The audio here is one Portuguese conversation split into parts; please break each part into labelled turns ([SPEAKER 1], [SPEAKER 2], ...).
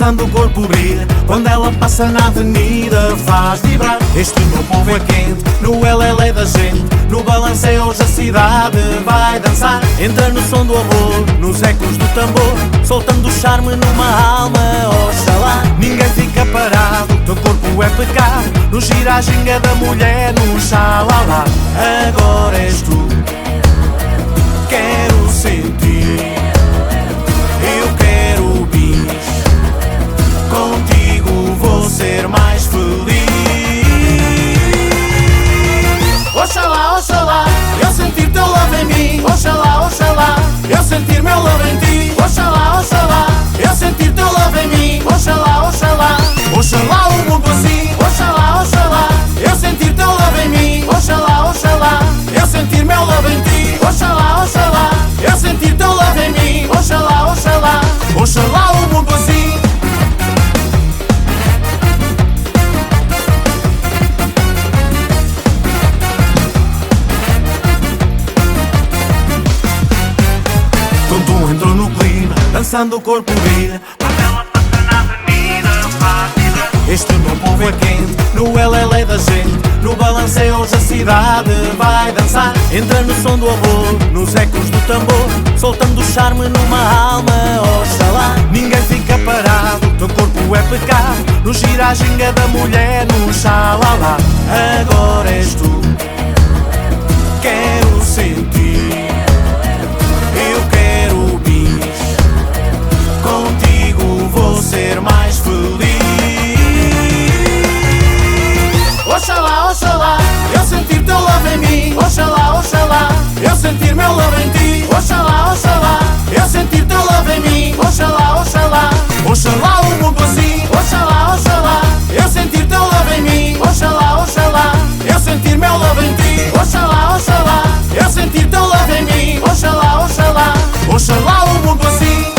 [SPEAKER 1] dançando o corpo brilha. Quando ela passa na avenida faz vibrar. Este meu povo é quente, no LL da gente. No balanceio hoje a cidade vai dançar. Entra no som do amor, nos ecos do tambor, soltando o charme numa alma, oxalá. Ninguém fica parado, teu corpo é pecado. No gira a ginga da mulher, no xalala. Agora és tu, quero sentir. Eu quero bis, contigo vou ser mais feliz. Oxalá, oxalá, eu sentir teu love em mim. Oxalá, oxalá, eu sentir meu love em ti. Oxalá, oxalá, eu sentir teu love em mim. Oxalá, oxalá, oxalá o mundo assim. Oxalá, oxalá, eu sentir teu love em mim. Oxalá, oxalá, eu sentir meu love em ti. Oxalá, oxalá, eu sentir teu love em mim. Oxalá, oxalá, oxalá o mundo assim. Quando entrou no clima, dançando o corpo brilha. Quando ela passa na avenida faz vibrar. Este meu povo é quente, no LL da gente. No balanceio hoje a cidade vai dançar. Entra no som do amor, nos ecos do tambor, soltando o charme numa alma, oxalá. Ninguém fica parado, teu corpo é pecado. No gira a ginga da mulher, no xalala. Agora és tu, quero sentir. Eu quero bis, contigo vou ser mais feliz. Oxalá, oxalá, eu sentir teu love em mim. Oxalá, oxalá, eu sentir meu love em ti. Oxalá, oxalá, eu sentir teu love em mim. Oxalá, oxalá, oxalá o mundo assim. Oxalá, oxalá, eu sentir teu love em mim. Oxalá, oxalá, eu sentir meu love em ti. Oxalá, oxalá, eu sentir teu love em mim. Oxalá, oxalá, oxalá o mundo assim.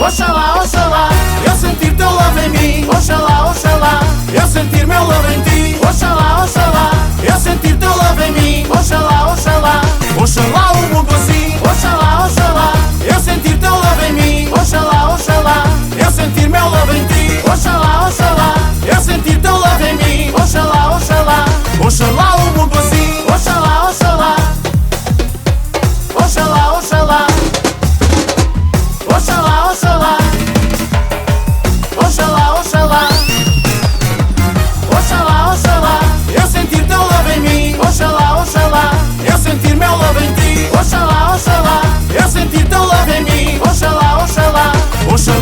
[SPEAKER 1] Oxalá, oxalá, eu sentir teu love em mim. Oxalá, oxalá, eu sentir meu love em ti. Oxalá, oxalá, eu sentir teu love em mim. Oxalá, oxalá, oxalá o mundo assim. Oxalá, oxalá, eu sentir teu love em mim. Oxalá, oxalá, eu sentir meu love em ti. Oxalá, oxalá, eu sentir teu love em mim. Oxalá, oxalá, oxalá o mundo assim. Oxalá, oxalá, oxalá, oxalá. Oxalá, oxalá, oxalá, oxalá. Oxalá, oxalá, eu sentir teu love em mim. Oxalá, oxalá, eu sentir meu love em ti. Oxalá, oxalá, eu sentir teu love em mim. Oxalá, oxalá, oxalá.